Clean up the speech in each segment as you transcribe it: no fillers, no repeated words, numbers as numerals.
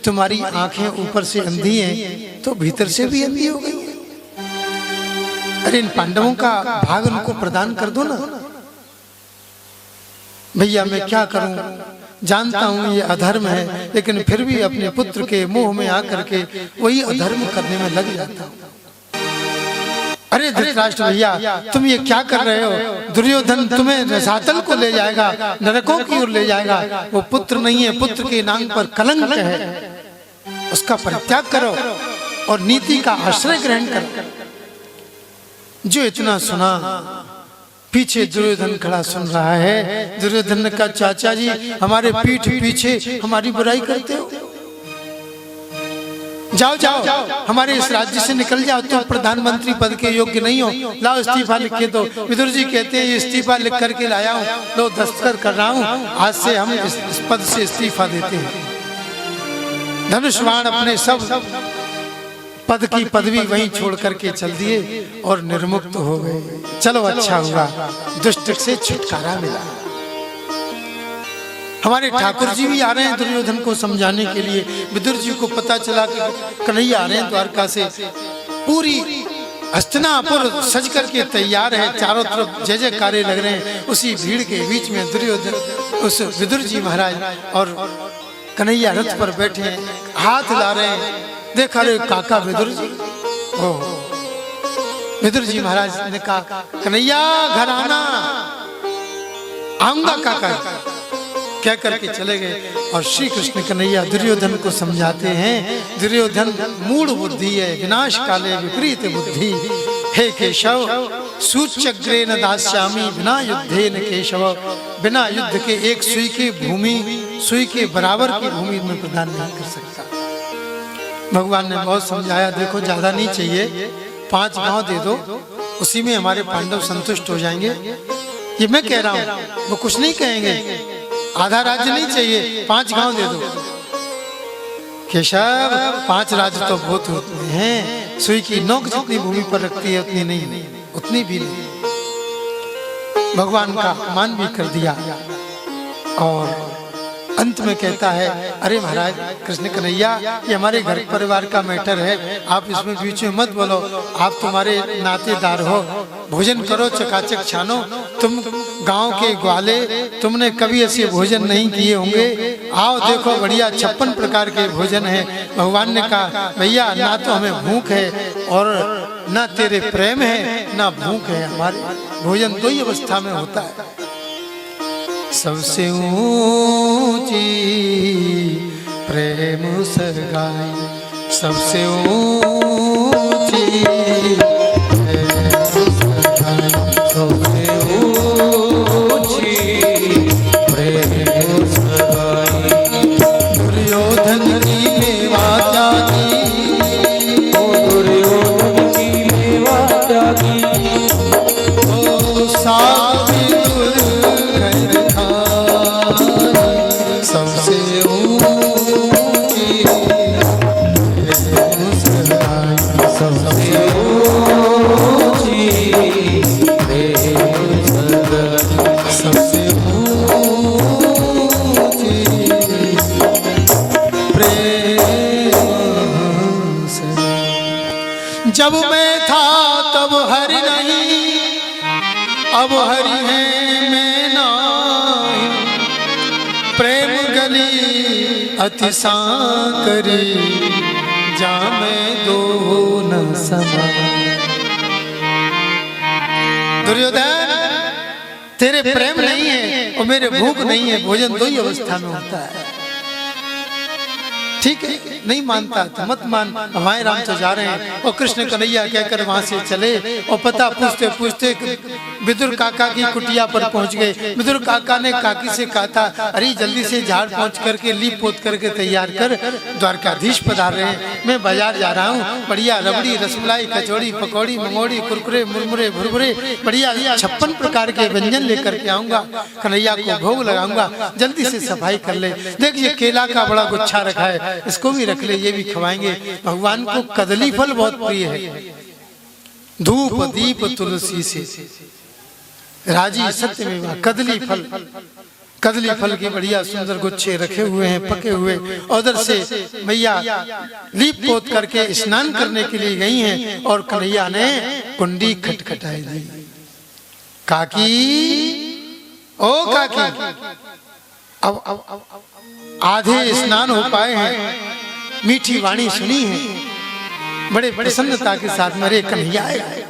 तुम्हारी आंखें ऊपर से अंधी हैं तो भीतर से भी अंधी हो गई। अरे इन पांडवों का भाग उनको प्रदान कर दो ना। भैया मैं क्या करूं, जानता हूं ये अधर्म है, लेकिन फिर भी अपने पुत्र के मुंह में आकर के वही अधर्म करने में लग जाता हूं। अरे धृतराष्ट्र भैया तुम ये क्या कर रहे हो? दुर्योधन तुम्हें रसातल को ले जाएगा, नरकों की ओर ले जाएगा। वो पुत्र नहीं है, पुत्र के नाम पर कलंक है, उसका परित्याग करो और नीति का आश्रय ग्रहण करो। जो इतना सुना, पीछे दुर्योधन खड़ा सुन रहा है। दुर्योधन का चाचा जी हमारे पीठ पीछे हमारी बुराई करते हो, जाओ जाओ हमारे इस राज्य से निकल जाओ, तुम प्रधानमंत्री पद के योग्य नहीं हो, लाओ इस्तीफा लिख के दो। विदुर जी कहते हैं इस्तीफा लिख करके लाया हूँ, लो दस्तखत कर रहा हूँ, आज से हम इस पद से इस्तीफा देते हैं। धनुष्वाण अपने सब पद की पदवी वहीं छोड़ करके चल दिए और निर्मुक्त हो गए। चलो अच्छा हुआ, दुष्ट से छुटकारा मिला। हमारे ठाकुर जी भी आ रहे हैं दुर्योधन को समझाने के लिए। विदुर जी को पता चला कि कन्हैया आ रहे हैं द्वारका से। पूरी हस्तिनापुर सज करके तैयार है, चारों तरफ जय जयकारे लग रहे हैं। उसी भीड़ के बीच में दुर्योधन, उस विदुर जी महाराज और कन्हैया रथ पर बैठे हैं, हाथ ला रहे हैं। देखा रे काका विदुर जी, विदुर जी महाराज ने कहा कन्हैया घर आना, आऊंगा काका, कह करके चले गए। और श्री कृष्ण कन्हैया दुर्योधन को समझाते हैं, दुर्योधन मूढ़ बुद्धि है, विनाश काले विपरीत बुद्धि। हे केशव सूच्यग्रे न दास्यामि बिना युद्धे न केशव। बिना युद्ध के एक सुई की भूमि, सुई के बराबर की भूमि में प्रदान नहीं कर सकता। भगवान ने बहुत समझाया, देखो ज्यादा नहीं चाहिए, 5 गांव दे दो, उसी में हमारे पांडव संतुष्ट हो जाएंगे। ये मैं कह रहा हूं, वो कुछ नहीं कहेंगे, आधा राज्य नहीं चाहिए, 5 गांव दे दो। केशव 5 राज्य तो बहुत होते हैं, सुई की नोक जितनी भूमि पर रखती है उतनी नहीं, उतनी भी नहीं। भगवान का अपमान भी कर दिया और अंत में कहता है अरे महाराज कृष्ण कन्हैया ये हमारे घर परिवार का मैटर है, आप इसमें बीच में मत बोलो, आप तुम्हारे नातेदार हो, भोजन करो चकाचक छानो। तुम गांव के ग्वाले, तुमने कभी ऐसे भोजन नहीं किए होंगे, आओ देखो बढ़िया 56 प्रकार के भोजन है। भगवान ने कहा भैया ना तो हमें भूख है और ना तेरे प्रेम है, ना भूख है, हमारे भोजन 2 ही अवस्था में होता है। सबसे ऊंची प्रेम सगाई, सबसे ऊंची प्रेम सगाई, सबसे ऊंची प्रेम सगाई। दुर्योधन की मेवा त्यागी, ओ दुर्योधन की मेवा त्यागी, ओ सावित्री सबसे ऊंची प्रेम सगाई, सबसे ऊंची प्रेम सगाई, सबसे ऊंची प्रेम सगाई। जब मैं था तब हरि नहीं, अब हरि है मैं नहीं, प्रेम गली अति सांकरी, जामे दो न समा। दुर्योधन तेरे प्रेम नहीं है और मेरे भूख नहीं है, भोजन 2 ही अवस्था में होता है। ठीक है नहीं मानता तो मत मान, हमारे राम तो जा रहे हैं। और कृष्ण कन्हैया कहकर वहां से चले और पता पूछते पूछते विदुर काका की कुटिया पर पहुंच गए। विदुर काका ने काकी से कहा था अरे जल्दी से झाड़ पहुंच करके लीप पोत करके तैयार कर, द्वारकाधीश पधार रहे हैं, मैं बाजार जा रहा हूँ, बढ़िया रबड़ी रसमलाई कचौड़ी पकौड़ी मंगोड़ी कुरकुरे मुरमुरे भुरभुरे बढ़िया 56 प्रकार के व्यंजन लेकर के आऊंगा, कन्हैया को भोग लगाऊंगा, जल्दी से सफाई कर ले। देखिए केला का बड़ा गुच्छा रखा है, इसको भी रख ले, ये भी खवाएंगे। भगवान को कदली फल बहुत प्रिय है, धूप दीप तुलसी से राजी सत्यमेवा, कदली फल कदली फल के बढ़िया सुंदर गुच्छे रखे हुए हैं पके हुए। उधर से मैया लीप पोत करके स्नान करने के लिए गई हैं और कन्हैया ने कुंडी खटखटाई दी। काकी, ओ काकी, अब आधे स्नान हो पाए हैं, मीठी वाणी सुनी है, बड़े प्रसन्नता के साथ मेरे कन्हैया आए,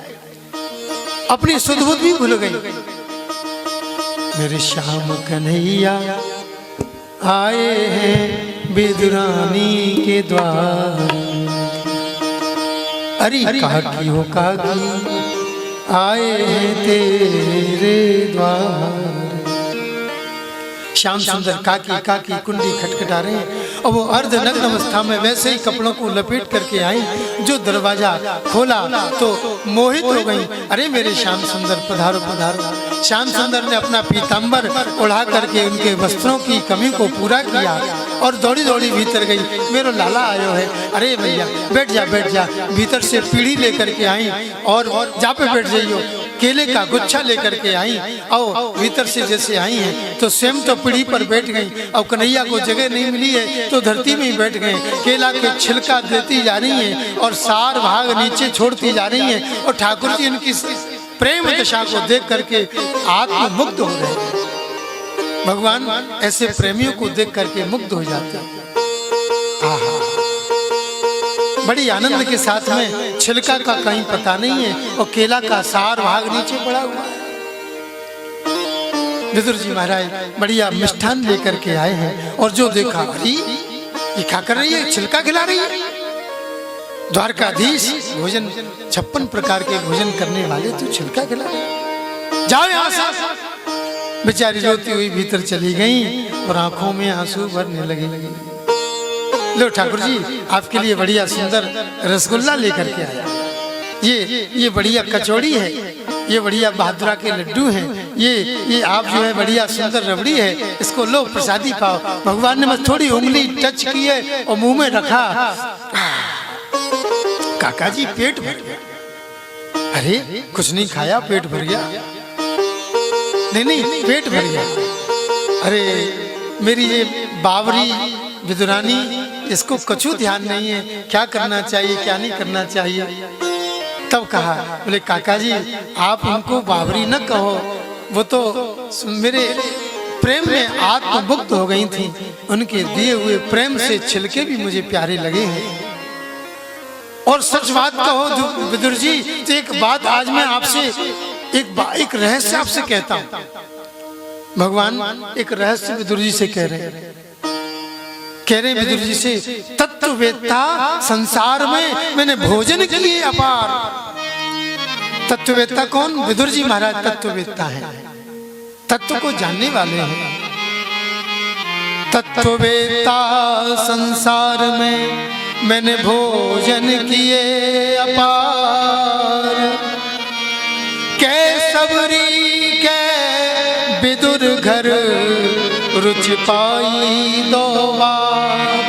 अपनी सुध बुध भी भूल गई। मेरे श्याम कन्हैया आए हैं विदुरानी के द्वार। अरे काकी हो काकी आए हैं तेरे द्वार। श्याम सुंदर काकी काकी कुंडी खटखटा रहे हैं और वो अर्ध नग्न अवस्था में वैसे ही कपड़ों को लपेट करके आई। जो दरवाजा खोला तो मोहित हो गई। अरे मेरे श्याम सुंदर पधारो पधारो। श्याम सुंदर ने अपना पीतांबर उड़ा करके उनके वस्त्रों की कमी को पूरा किया और दौड़ी दौड़ी भीतर गई। मेरा लाला आयो है। अरे भैया बैठ जा बैठ जा। भीतर से पीढ़ी लेकर के आई और जा पे बैठ जाइयो। केले का गुच्छा लेकर के आई और भीतर से जैसे आई हैं तो स्वयं तो पीढ़ी पर बैठ गई और कन्हैया को जगह नहीं मिली है तो धरती में ही बैठ गए। केला के छिलका देती जा रही हैं और सार भाग नीचे छोड़ती जा रही हैं और ठाकुर जी उनकी प्रेम दशा को देख करके आत्ममुग्ध हो रहे हैं। भगवान ऐसे प्रेमियों को देख करके मुग्ध हो जाते हैं। बड़ी आनंद के साथ में छिलका का कहीं पता नहीं है और केला का सार भाग नीचे पड़ा हुआ है। विदुर जी महाराज बढ़िया मिष्ठान लेकर के आए हैं और जो देखा, अरे ये क्या कर रही है, छिलका खिला रही है। द्वारकाधीश भोजन 56 प्रकार के भोजन करने वाले तो छिलका खिला रहे, जाओ यहाँ से। बेचारी रोती हुई भीतर चली गई और आंखों में आंसू भरने लगे। लो ठाकुर जी आपके लिए बढ़िया सुंदर रसगुल्ला लेकर के आया। ये बढ़िया कचौड़ी है, ये बढ़िया बहादुरा के लड्डू हैं, ये आप जो है बढ़िया सुंदर रबड़ी है, इसको लो प्रसादी पाओ। भगवान ने बस थोड़ी उंगली टच की है और मुंह में रखा। काका जी पेट भर गया। अरे कुछ नहीं खाया, पेट भर गया। नहीं पेट भर गया। अरे मेरी ये बावरी विदुरानी, इसको कछु ध्यान नहीं है, क्या करना चाहिए क्या नहीं करना चाहिए। तब कहा, बोले काका जी आप उनको बावरी न कहो, वो तो मेरे प्रेम में आत्ममुग्ध हो गई थी। उनके दिए हुए प्रेम से छिलके भी मुझे प्यारे लगे हैं। और सच बात कहो विदुर जी, तो एक बात आज मैं आपसे एक रहस्य आपसे कहता हूँ। भगवान एक रहस्य विदुर जी से कह रहे हैं विदुर जी से, तत्ववेत्ता संसार में मैंने भोजन किए अपार। तत्ववेत्ता कौन? विदुर जी महाराज तत्ववेत्ता हैं, तत्व को जानने वाले हैं। तत्ववेत्ता संसार में मैंने भोजन किए अपार। कै सबरी कै विदुर घर रुचि पाई दो बार।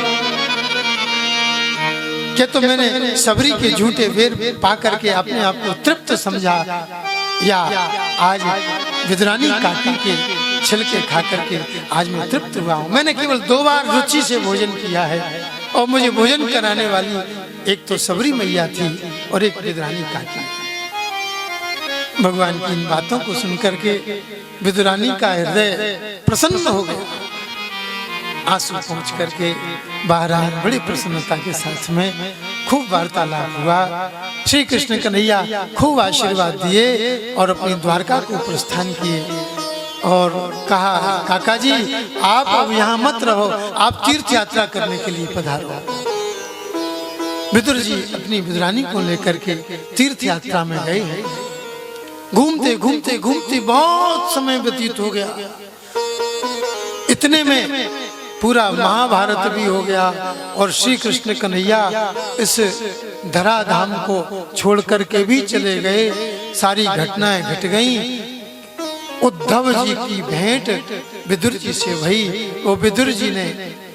क्या तो मैंने सबरी के झूठे वेर पा करके अपने आप को तृप्त समझा, या आज विदुरानी काकी के छिलके खा करके आज मैं तृप्त हुआ हूँ। मैंने केवल 2 बार रुचि से भोजन किया है और मुझे भोजन कराने वाली एक तो सबरी मैया थी और एक विदुरानी काकी। भगवान की इन बातों को सुनकर के विदुरानी का हृदय प्रसन्न हो गया। आंसू पहुंच करके बाहर आए, बड़ी प्रसन्नता के साथ में खूब वार्तालाप हुआ। श्री कृष्ण कन्हैया खूब आशीर्वाद दिए और अपनी द्वारका को प्रस्थान किए और कहा, काका जी आप अब यहाँ मत रहो, आप तीर्थ यात्रा करने के लिए पधारो। विदुर जी अपनी विदुरानी को लेकर के तीर्थ यात्रा में गए। घूमते घूमते घूमते बहुत समय व्यतीत हो गया। इतने में पूरा महाभारत भी हो गया और श्री कृष्ण कन्हैया इस धराधाम को छोड़ करके भी चले गए। सारी घटनाएं घट गईं। उद्धव जी की भेंट विदुर जी से भई। वो विदुर जी ने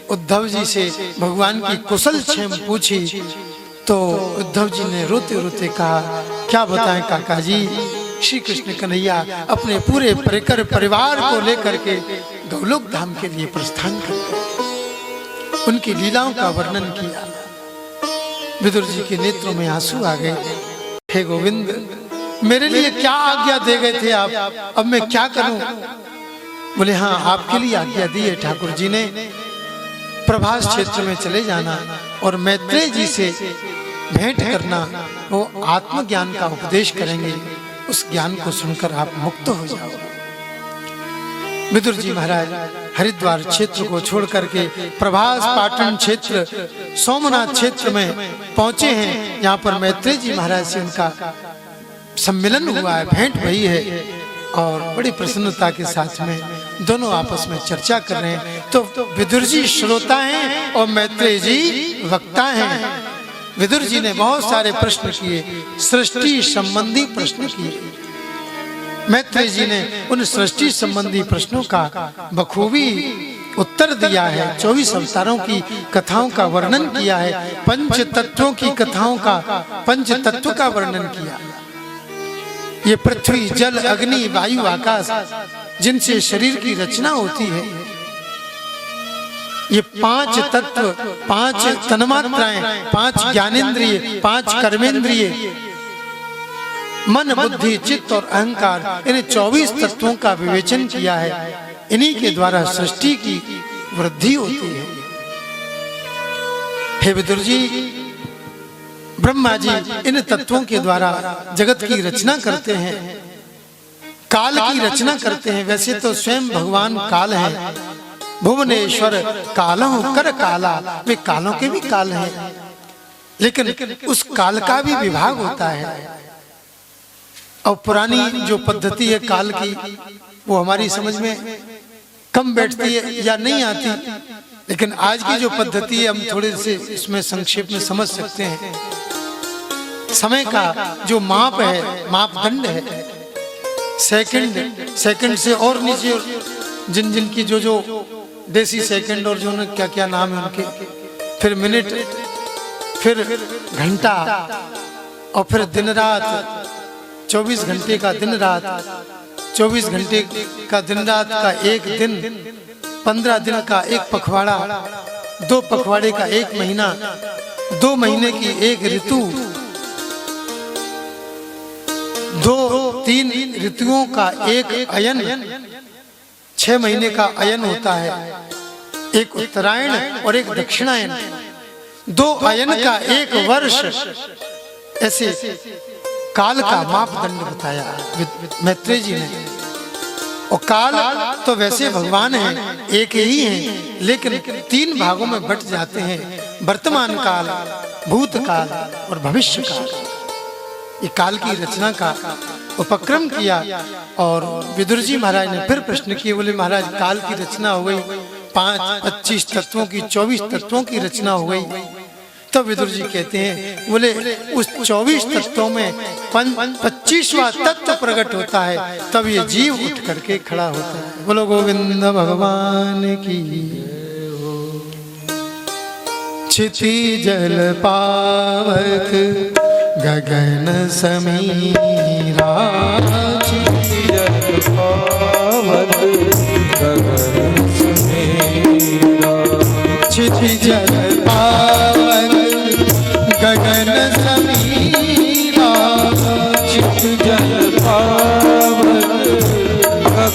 उद्धव जी से भगवान की कुशल क्षेम पूछी तो उद्धव जी ने रोते रोते कहा, क्या बताएं काका जी, श्री कृष्ण कन्हैया अपने पूरे परिकर परिवार को लेकर के गौलोक धाम के लिए प्रस्थान कर गए। उनकी लीलाओं का वर्णन किया। विदुर जी के नेत्रों में आंसू आ गए। हे गोविंद, मेरे लिए क्या आज्ञा दे गए थे आप, अब मैं क्या करूं? बोले हाँ, आपके लिए आज्ञा दी है ठाकुर जी ने, प्रभास क्षेत्र में चले जाना और मैत्रेय जी से भेंट करना, वो आत्मज्ञान का उपदेश करेंगे, उस ज्ञान को सुनकर आप मुक्त हो जाओगे। विदुर जी महाराज हरिद्वार क्षेत्र को छोड़ करके प्रभास पाटन क्षेत्र सोमनाथ क्षेत्र में पहुंचे हैं। यहाँ पर मैत्रेय जी महाराज से उनका सम्मिलन हुआ है, भेंट हुई है और बड़ी प्रसन्नता के साथ में दोनों आपस में चर्चा कर रहे हैं। तो विदुर जी श्रोता हैं और मैत्रेय जी वक्ता हैं। विदुर जी ने बहुत सारे प्रश्न किए, सृष्टि संबंधी प्रश्न किए। मैत्रेय जी ने उन सृष्टि संबंधी प्रश्नों का बखूबी उत्तर दिया है। 24 अवतारों की कथाओं का वर्णन किया है, पंच तत्वों की कथाओं का, पंच तत्व का वर्णन किया। ये पृथ्वी, जल, अग्नि, वायु, आकाश, जिनसे शरीर की रचना होती है, ये 5 तत्व, 5 तन्मात्राएं, 5 ज्ञानेंद्रिय, 5 कर्मेंद्रिय, मन, बुद्धि, चित्त और अहंकार, इन 24 तत्वों का विवेचन किया है। इन्हीं के द्वारा सृष्टि की वृद्धि होती है। हे विदुर जी, ब्रह्मा जी इन तत्वों के द्वारा जगत की रचना करते हैं, काल की रचना करते हैं। वैसे तो स्वयं भगवान काल है, भुवनेश्वर कालहु कर काला, वे कालों के भी काल हैं, लेकिन उस काल का भी विभाग होता है। और पुरानी जो पद्धति है काल की, वो हमारी समझ में कम बैठती है या नहीं आती, लेकिन आज की जो पद्धति है हम थोड़े से इसमें संक्षेप में समझ सकते हैं। समय का जो माप है, मापदंड है, सेकंड, सेकंड से और नीचे जिन जिन की जो जो देसी सेकंड और जो क्या क्या नाम है उनके, फिर मिनट, फिर घंटा, और फिर दिन रात, 24 घंटे का दिन रात, 24 घंटे का दिन रात का एक दिन, 15 दिन का एक पखवाड़ा, 2 पखवाड़े का एक महीना, 2 महीने की एक ऋतु, 2-3 ऋतुओं का एक अयन, 6 महीने का अयन होता है, एक उत्तरायण और एक दक्षिणायन, 2 अयन का एक वर्ष। ऐसे काल का मापदंड बताया मैत्रेय जी ने। और काल तो वैसे भगवान हैं, एक ही हैं, लेकिन 3 भागों में बट जाते हैं, वर्तमान काल, भूतकाल और भविष्य काल। ये काल की रचना का उपक्रम किया। और विदुर जी महाराज ने फिर प्रश्न किए, बोले महाराज काल की रचना हो गई, 25 तत्वों की, 24 तत्वों की रचना हो गई। तो विदुर जी कहते हैं, बोले उस 24 तत्वों में 25वां तत्व प्रकट होता है, तब ये जीव उठ करके खड़ा होता है। बोलो गोविंद भगवान की। क्षिति जल पावक गगन समीरा, क्षिति जल पावक गगन समीरा, क्षिति जल पावक गगन समीरा, क्षिति जल पावक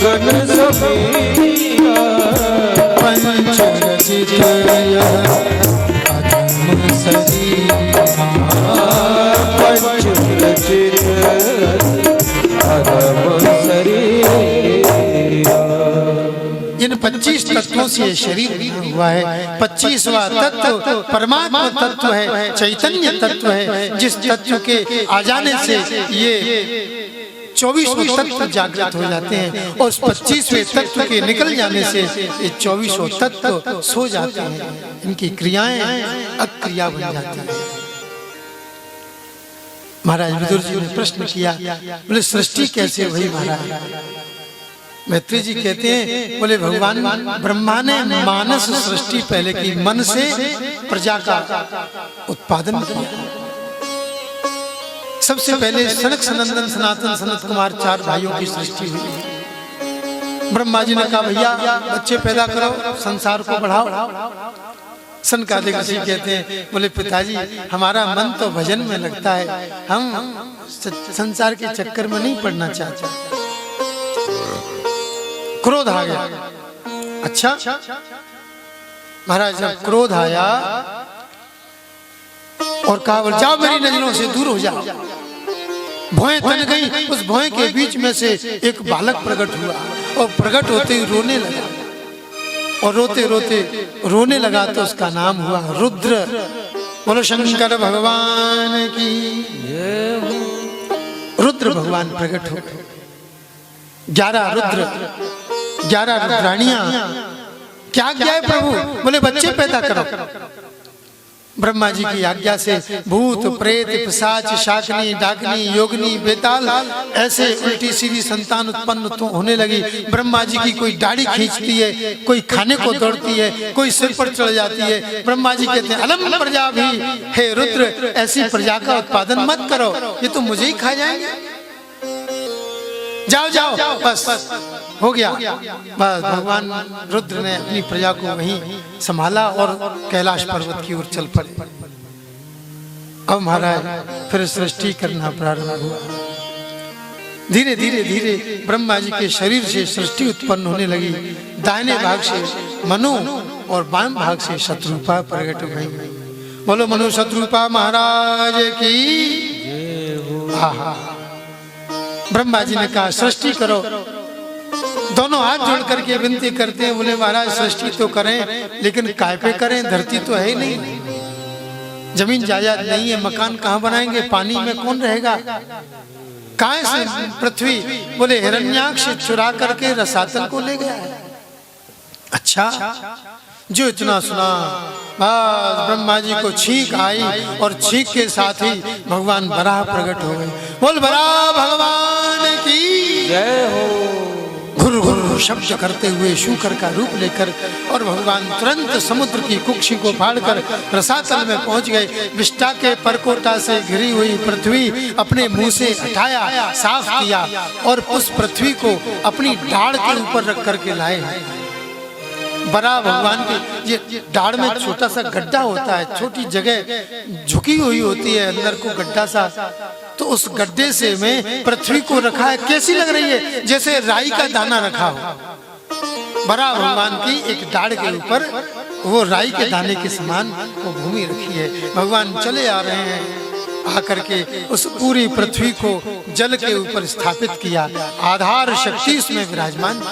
गगन समीरा, पंच रचित अधम शरीरा, पंच रचित अधम शरीरा। इन 25 तत्वों से शरीर हुआ है। 25वां तत्व परमात्मा तत्व है, चैतन्य तत्व है, जिस तत्व के आ जाने से ये 24 तत्व जागृत हो जाते हैं, और उस 25वें तत्व के निकल जाने से ये 24 तत्व सो जाते हैं। इनकी क्रियाएं अक्रिया बन जाती हैं। महाराज विदुर जी ने प्रश्न किया, बोले सृष्टि कैसे हुई महाराज? मैत्रेय जी कहते हैं, बोले भगवान ब्रह्मा ने मानस सृष्टि पहले की, मन से प्रजा का उत्पादन किया। सबसे पहले सनक सनंदन सनातन सनत कुमार 4 भाइयों की सृष्टि हुई। ब्रह्मा जी ने कहा भैया बच्चे पैदा करो, संसार को बढ़ाओ। सनकादिक ऋषि कहते हैं, बोले पिताजी हमारा मन तो भजन में लगता है, हम संसार के चक्कर में नहीं पड़ना चाहते। क्रोध आ गया। अच्छा महाराज जब क्रोध आया और कहा बोल जाओ मेरी नजरों से दूर हो जाओ। भौएं तन गई, उस भौएं के बीच में से एक बालक प्रकट हुआ और प्रकट होते ही रोने लगा और रोते रोते रोने लगा तो उसका नाम हुआ रुद्र। बोलो शंकर भगवान की। रुद्र भगवान प्रकट हो गए। 11 रुद्र, 11 रुद्राणियां। क्या आज्ञा है प्रभु? बोले बच्चे पैदा करो। ब्रह्मा जी की आज्ञा से भूत प्रेत पिशाच शाकनी डाकनी योगनी बेताल ऐसे उल्टी सीधी संतान उत्पन्न तो होने लगी। ब्रह्मा जी की कोई दाढ़ी खींचती है, कोई खाने को दौड़ती है, कोई सिर पर चढ़ जाती है। ब्रह्मा जी कहते हैं अलम प्रजा भी, हे रुद्र ऐसी प्रजा का उत्पादन मत करो, ये तो मुझे ही खा जाएंगे। जाओ जाओ बस हो गया। बस भगवान रुद्र ने अपनी प्रजा को वहीं संभाला और कैलाश पर्वत की ओर चल पड़े। अब महाराज फिर सृष्टि करना प्रारंभ हुआ। धीरे धीरे धीरे ब्रह्मा जी के शरीर से सृष्टि उत्पन्न होने लगी। दाहिने भाग से मनु और बाम भाग से शत्रुपा प्रकट हुई। बोलो मनु शत्रुपा महाराज की। आहा ब्रह्मा जी ने कहा सृष्टि करो। दोनों हाथ जोड़ करके विनती करते हैं। बोले महाराज सृष्टि तो करें लेकिन काय पे करें, धरती तो है ही नहीं, जमीन जायदाद नहीं है, मकान कहाँ बनाएंगे, पानी में कौन रहेगा, काय से पृथ्वी। बोले हिरण्याक्ष चुरा करके रसातल को ले गया है। अच्छा जो इतना सुना बस ब्रह्मा जी को छींक आई और छींक के साथ ही भगवान बराह प्रकट हो गए। बोल बराह भगवान की जय हो। घुर घुर शब्द करते हुए शूकर का रूप लेकर और भगवान तुरंत समुद्र की कुक्षी को फाड़कर रसातल में पहुंच गए। विष्टा के परकोटा से घिरी हुई पृथ्वी अपने मुंह से हटाया, साफ किया और उस पृथ्वी को अपनी डाढ़ के ऊपर रख करके लाए। बड़ा भगवान की ये डाढ़ में छोटा सा गड्ढा होता है, छोटी जगह झुकी हुई होती है, अंदर को गड्ढा सा, तो उस गड्ढे से में पृथ्वी को रखा है। कैसी लग रही है? जैसे राई का दाना रखा हो। बड़ा भगवान की एक डाढ़ के ऊपर वो राई के दाने के समान वो भूमि रखी है। भगवान चले आ रहे हैं, आकर के उस पूरी पृथ्वी को जल के ऊपर स्थापित किया। आधार शक्ति इसमें विराजमान।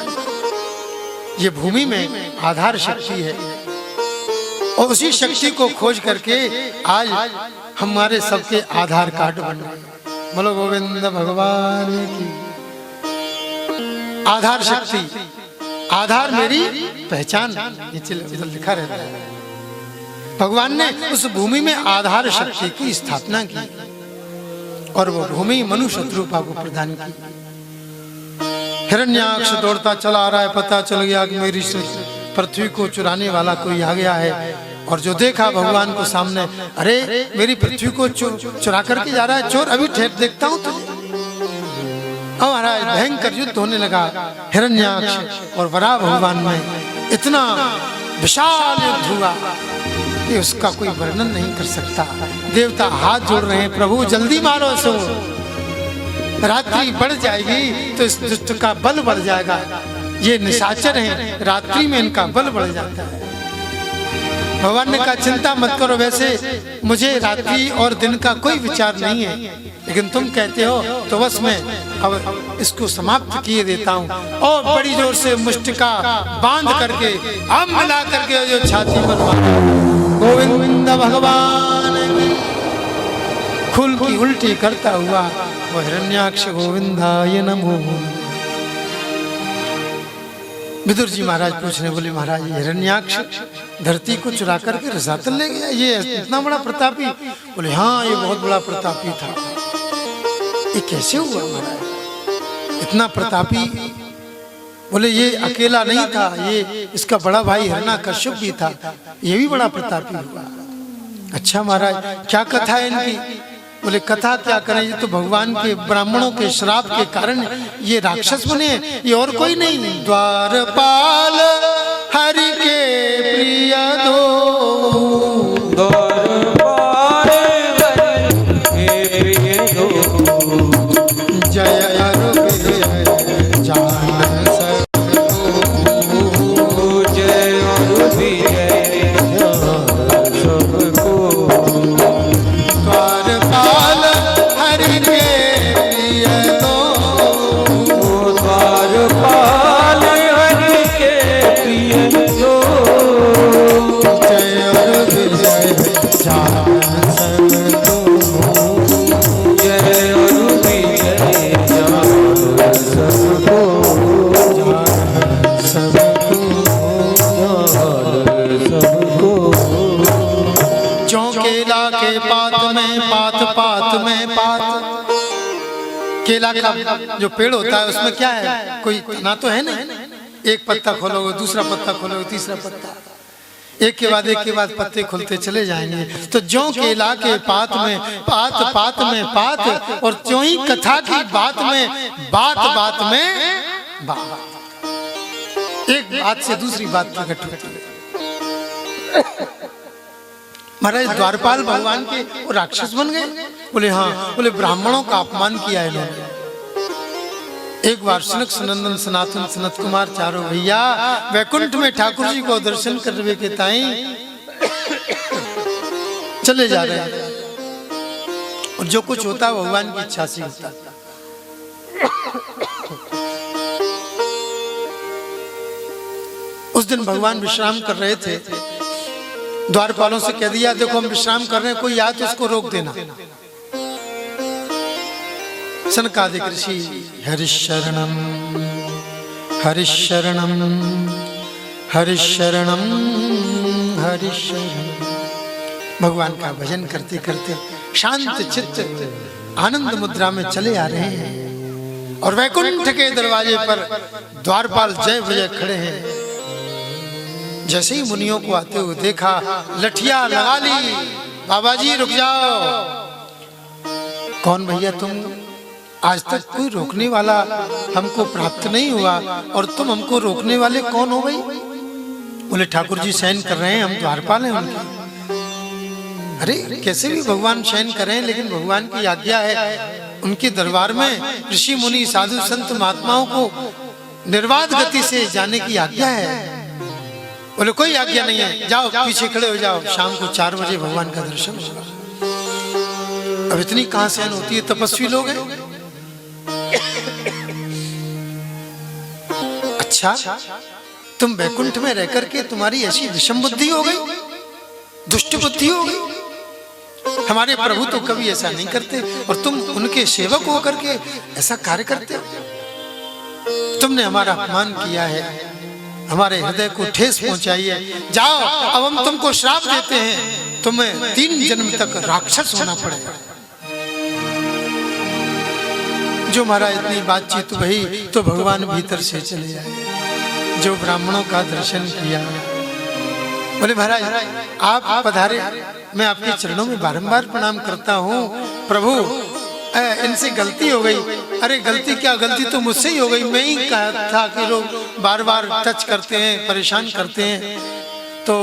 ये भूमि में आधार शक्ति है और उसी शक्ति को खोज करके आज हमारे सबके आधार कार्ड बन गए। बोलो गोविंद भगवान की। आधार शक्ति, आधार मेरी पहचान, ये लिखा रहता है। भगवान ने उस भूमि में आधार शक्ति की स्थापना की और वो भूमि मनुष्य रूपा को प्रदान की। हिरण्याक्ष दौड़ता चला आ रहा है, पता चल गया कि मेरी पृथ्वी को चुराने वाला कोई आ गया है। और जो देखा भगवान को सामने, अरे मेरी पृथ्वी को चुरा करके जा रहा है चोर, अभी ठहर देखता हूँ तुझे। अब महाराज भयंकर युद्ध होने लगा हिरण्याक्ष और वराह भगवान में। इतना विशाल युद्ध हुआ कि उसका कोई वर्णन नहीं कर सकता। देवता हाथ जोड़ रहे हैं, प्रभु जल्दी मारो इसको, रात्रि बढ़ जाएगी तो इस दुष्ट का बल बढ़ जाएगा। ये निशाचर हैं, रात्रि में इनका बल बढ़ जाता है। भगवान ने कहा चिंता मत करो, वैसे मुझे रात्रि और दिन का कोई विचार नहीं है, लेकिन तुम कहते हो तो बस मैं अब इसको समाप्त किए देता हूँ। और बड़ी जोर से मुष्टिका बांध करके अब मिला करके जो छाती पर मारा। गोविंद भगवान खुल की उल्टी करता हुआ वो हिरण्याक्ष गोविंदाय नमो। विदुर जी महाराज पूछने बोले महाराज हिरण्याक्ष धरती को चुरा करके रसातल ले गया, ये इतना बड़ा प्रतापी? बोले हाँ ये बहुत बड़ा प्रतापी था। ये कैसे हुआ महाराज इतना प्रतापी? बोले ये अकेला नहीं था, ये इसका बड़ा भाई हिरण्याकश्यप भी था, ये भी बड़ा प्रतापी हुआ। अच्छा महाराज क्या कथा है इनकी? बोले कथा क्या करें, ये तो भगवान के ब्राह्मणों के श्राप के कारण ये राक्षस बने, ये और कोई नहीं। द्वारपाल हरि के प्रिय दो, द्वारपाल हरि के प्रिय दो, जय अरु विजय जान सबको, जय अरु विजय सबको। द्वारपाल हरि के प्रिय दो, द्वारपाल हरि के प्रिय दो, जय अरु विजय जान सबको, जय अरु विजय जान सबको, सबको। जो केला के पात में पात पात में पात, केला का जो पेड़ होता है उसमें क्या है, कोई ना तो है ना, एक पत्ता खोलोगे दूसरा पत्ता खोलोगे तीसरा पत्ता, एक के बाद पत्ते खुलते चले जाएंगे। तो जो केला के पात में पात पात में पात, और जो ही कथा की बात में बात बात में बात, एक बात से दूसरी बात प्रकट होती है। महाराज द्वारपाल भगवान के वो राक्षस बन गए। बोले हाँ, बोले ब्राह्मणों का अपमान किया इन्होंने। एक बार सनक सनंदन सनातन सनत कुमार चारों भैया वैकुंठ में ठाकुर जी को दर्शन करने के ताई चले जा रहे हैं, और जो कुछ होता है भगवान की इच्छा से होता है। उस दिन भगवान विश्राम कर रहे थे, द्वारपालों से कह दिया देखो हम विश्राम कर रहे हैं, कोई आए तो उसको रोक देना। सनकादिक ऋषि हरिशरणम हरिशरणम हरिशरणम हरिशरणम भगवान का भजन करते करते शांत चित्त आनंद मुद्रा में चले आ रहे हैं, और वैकुंठ के दरवाजे पर द्वारपाल जय विजय खड़े हैं। जैसे ही मुनियों को आते हुए देखा, लठिया लगा ली, बाबा जी रुक जाओ। कौन भैया तुम, आज तक कोई रोकने वाला हमको प्राप्त नहीं हुआ, और तुम हमको रोकने वाले कौन हो भाई? बोले ठाकुर जी शयन कर रहे हैं, हम द्वारपाल हैं उनके। अरे कैसे भी भगवान शयन कर रहे हैं, लेकिन भगवान की आज्ञा है, उनके दरबार में ऋषि मुनि साधु संत महात्माओं को निर्वाध गति से जाने की आज्ञा है। बोले कोई आज्ञा नहीं है, जाओ पीछे खड़े हो जाओ, शाम को 4 बजे भगवान का दर्शन होगा। अब इतनी कहां सहन होती है, तपस्वी लोग हैं। अच्छा तुम वैकुंठ में रह करके तुम्हारी ऐसी विषम बुद्धि हो गई, दुष्ट बुद्धि हो गई। हमारे प्रभु तो कभी ऐसा नहीं करते, और तुम उनके सेवक होकर के ऐसा कार्य करते हो। तुमने हमारा अपमान किया है, हमारे हृदय को ठेस पहुंचाई है। जाओ अब हम तुमको श्राप देते हैं, तुम्हें 3 जन्म तक राक्षस होना पड़ेगा। जो महाराज इतनी बातचीत हुई तो भगवान भीतर से चले आए, जो ब्राह्मणों का दर्शन किया। बोले महाराज आप पधारे, मैं आपके चरणों में बारंबार प्रणाम करता हूँ। प्रभु इनसे गलती हो गई। अरे गलती क्या, गलती तो मुझसे ही हो गई। मैं ही कहा था कि लोग बार बार टच करते हैं, परेशान करते हैं, तो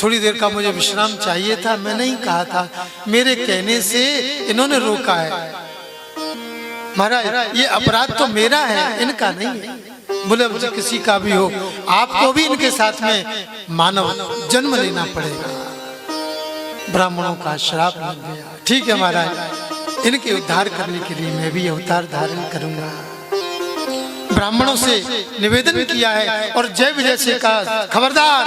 थोड़ी देर का मुझे विश्राम चाहिए था। मैं नहीं कहा था, मेरे कहने से इन्होंने रोका है। महाराज ये अपराध तो मेरा है, इनका नहीं है। बोले मुझे किसी का भी हो, आपको भी इनके साथ में मानव जन्म लेना पड़ेगा। ब्राह्मणों का श्राप लग गया। ठीक है महाराज, इनके उद्धार करने के लिए मैं भी अवतार धारण करूंगा। ब्राह्मणों से निवेदन किया है और जय विजय से कहा, खबरदार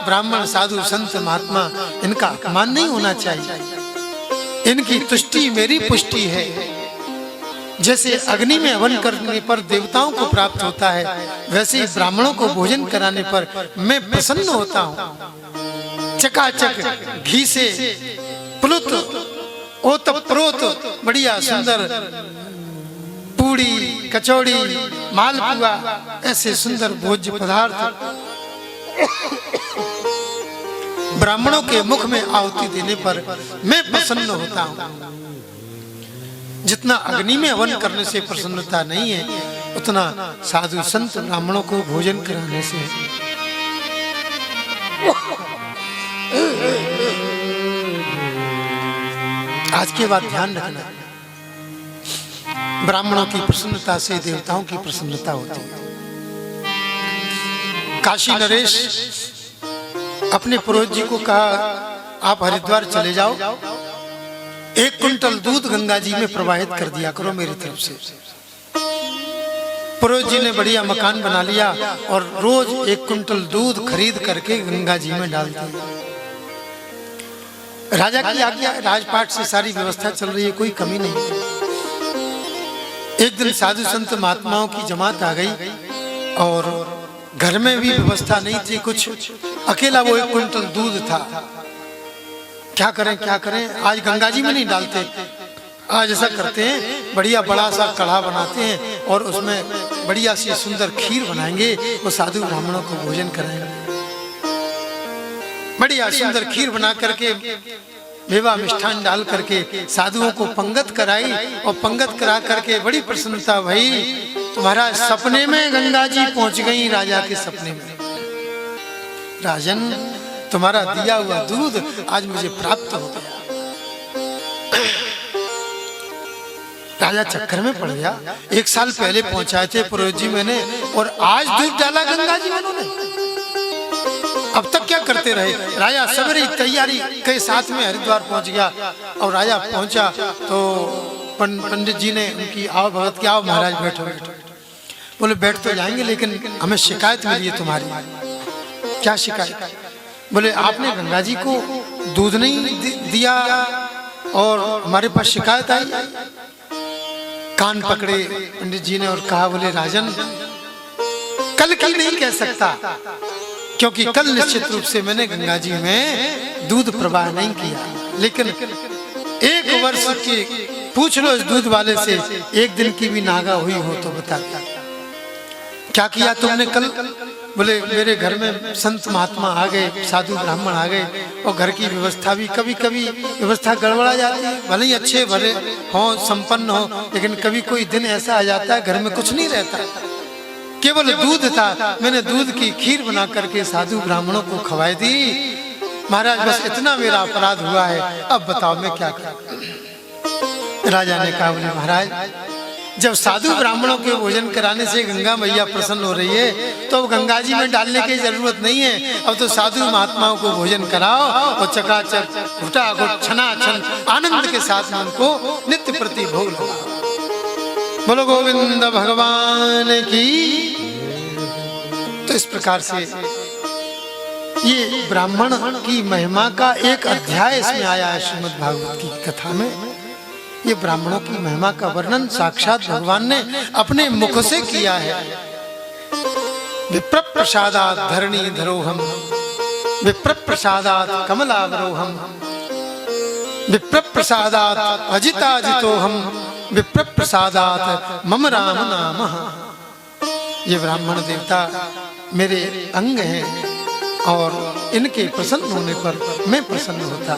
ब्राह्मण साधु संत महात्मा इनका अपमान नहीं होना चाहिए। इनकी तुष्टि मेरी पुष्टि है। जैसे अग्नि में हवन करने पर देवताओं को प्राप्त होता है, वैसे ही ब्राह्मणों को भोजन कराने पर मैं प्रसन्न होता हूँ। चकाचक घी से प्लुत ओतप्रोत बढ़िया सुंदर पूड़ी कचौड़ी मालपुआ ऐसे सुंदर भोज्य पदार्थ ब्राह्मणों के मुख में आहुति देने पर मैं प्रसन्न होता हूँ। जितना अग्नि में हवन करने से प्रसन्नता नहीं है, उतना साधु संत ब्राह्मणों को भोजन कराने से है। आज के बाद ध्यान रखना, ब्राह्मणों की प्रसन्नता से देवताओं की प्रसन्नता होती है। काशी नरेश अपने पुरोहित जी को कहा, आप हरिद्वार चले जाओ, 1 कुंटल दूध गंगा जी में प्रवाहित कर दिया करो मेरी तरफ से। पुरोहित जी ने बढ़िया मकान बना लिया और रोज 1 कुंटल दूध खरीद करके गंगा जी में डाल दिया। राजा की आज्ञा, राजपाट से सारी व्यवस्था चल रही है, कोई कमी नहीं। एक दिन साधु संत महात्माओं की जमात आ गई और घर में भी व्यवस्था नहीं थी कुछ, अकेला वो 1 कुंटल दूध था। क्या करें क्या करें, आज गंगा जी में नहीं डालते, आज ऐसा करते हैं बढ़िया बड़ा सा कढ़ा बनाते हैं और उसमें बढ़िया सी सुंदर खीर बनाएंगे, वो साधु ब्राह्मणों को भोजन कराएंगे। बढ़िया सुंदर खीर बना करके मेवा मिष्ठान डाल करके साधुओं को पंगत कराई और पंगत करा करके बड़ी प्रसन्नता भई। तुम्हारा सपने में गंगा जी पहुंच गई, राजा के सपने में। राजन, तुम्हारा दिया हुआ दूध आज मुझे प्राप्त हो गया। राजा चक्कर में पड़ गया, 1 साल पहले पहुंचाए थे पुरोहित जी मैंने, और आज दूध डाला गंगा जी उन्होंने। अब तक क्या करते रहे। राजा सवेरे तैयारी के साथ में हरिद्वार पहुंच गया और राजा पहुंचा तो पंडित जी ने उनकी आओ भगत की, आओ महाराज बैठो बैठो। बोले बैठ तो जाएंगे लेकिन हमें शिकायत मिली है तुम्हारी। क्या शिकायत? बोले आपने गंगा जी को दूध नहीं दिया और हमारे पास शिकायत आई। कान पकड़े पंडित जी ने और कहा, बोले राजन, कल की नहीं कह सकता क्योंकि कल निश्चित रूप से मैंने गंगा जी में दूध प्रवाह नहीं किया, लेकिन 1 वर्ष की पूछ लो इस दूध वाले से, 1 दिन की भी नागा हुई हो तो बता क्या किया तुमने कल। बोले मेरे घर में संत महात्मा आ गए, साधु ब्राह्मण आ गए और घर की व्यवस्था भी कभी कभी व्यवस्था गड़बड़ा जाती है। भले ही अच्छे भले हो, संपन्न हो, लेकिन कभी कोई दिन ऐसा आ जाता है घर में कुछ नहीं रहता, केवल दूध था। मैंने दूध की खीर बना करके साधु ब्राह्मणों को खवाई दी। महाराज बस इतना मेरा अपराध हुआ है, अब बताओ मैं क्या करूं। राजा ने कहा, बोले महाराज, जब साधु ब्राह्मणों के भोजन कराने से गंगा मैया प्रसन्न हो रही है तो अब गंगा जी में डालने की जरूरत नहीं है। अब तो साधु महात्माओं को भोजन कराओ और चकाचक घुटा घुट छना छन आनंद के साथ में उनको नित्य प्रति भोग लगाओ। बोलो गोविंद भगवान की। तो इस प्रकार से ये ब्राह्मण की महिमा का एक अध्याय इसमें आया है श्रीमद् भागवत की कथा में। ये ब्राह्मणों की महिमा का वर्णन साक्षात भगवान ने अपने मुख से किया है। विप्र प्रसादात् धरणी धरोहम, विप्र प्रसादात् कमलावरोहम, विप्र प्रसादात् अजिताजितोहम, विप्र प्रसादात् मम राम नाम। ये ब्राह्मण देवता मेरे अंग हैं और इनके प्रसन्न होने पर मैं प्रसन्न होता।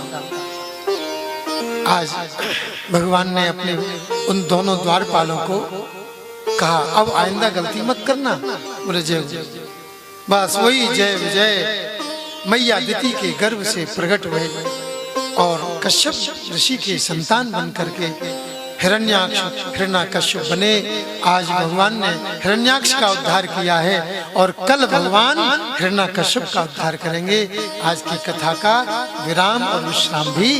आज भगवान ने अपने उन दोनों द्वारपालों को कहा, अब आइंदा गलती मत करना। बोले जय जय। बस वही जय विजय मैया अदिति के गर्भ से प्रकट हुए और कश्यप ऋषि के संतान बन करके हिरण्याक्ष हिरण्यकश्यप बने। आज भगवान ने हिरण्याक्ष का उद्धार किया है और कल भगवान हिरण्यकश्यप का उद्धार करेंगे। आज की कथा का विराम और विश्राम भी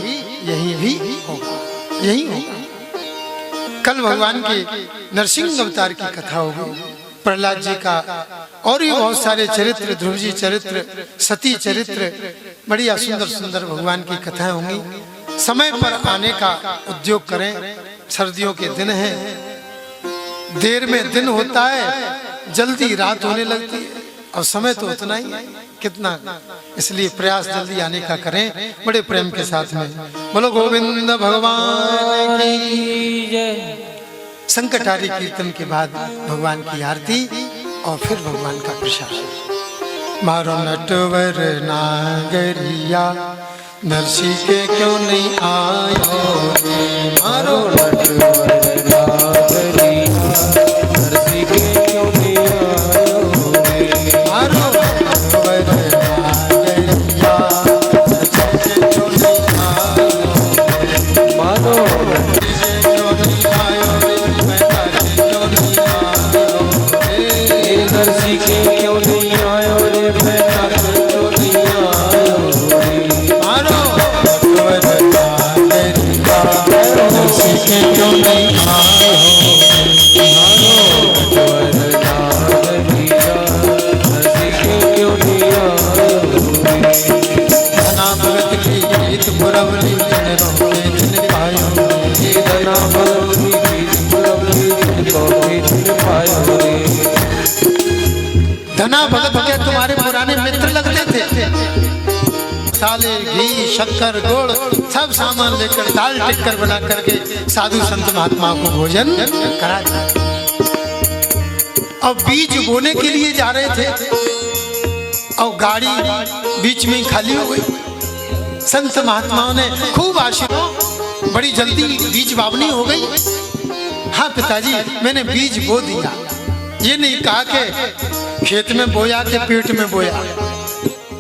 यही भी होगा, यही होगा। कल भगवान के नरसिंह अवतार की कथा होगी, प्रहलाद जी का और भी बहुत सारे चरित्र, ध्रुव जी चरित्र, सती चरित्र, बढ़िया सुंदर सुंदर भगवान की कथाएं होंगी। समय पर आने का उद्योग करें। सर्दियों के दिन हैं, देर में दिन होता है, जल्दी रात होने लगती है और समय तो उतना ही है कितना, इसलिए प्रयास जल्दी आने का करें बड़े प्रेम के साथ में। बोलो गोविंद भगवान की जय। संकटारी कीर्तन के बाद भगवान की आरती और फिर भगवान का प्रसाद। मारो नटवर नागरिया नरसी के क्यों नहीं आयो, मारो नटवर शक्कर गुड़ सब सामान लेकर दाल टिक्कर बना करके साधु संत महात्मा को भोजन करा दिया। अब बीज बोने के लिए जा रहे थे और गाड़ी बीच में खाली हो गई। संत महात्माओं ने खूब आशीर्वाद, बड़ी जल्दी बीज बावनी हो गई। हाँ पिताजी मैंने बीज बो दिया, ये नहीं कहा कि खेत में बोया के पेट में बोया।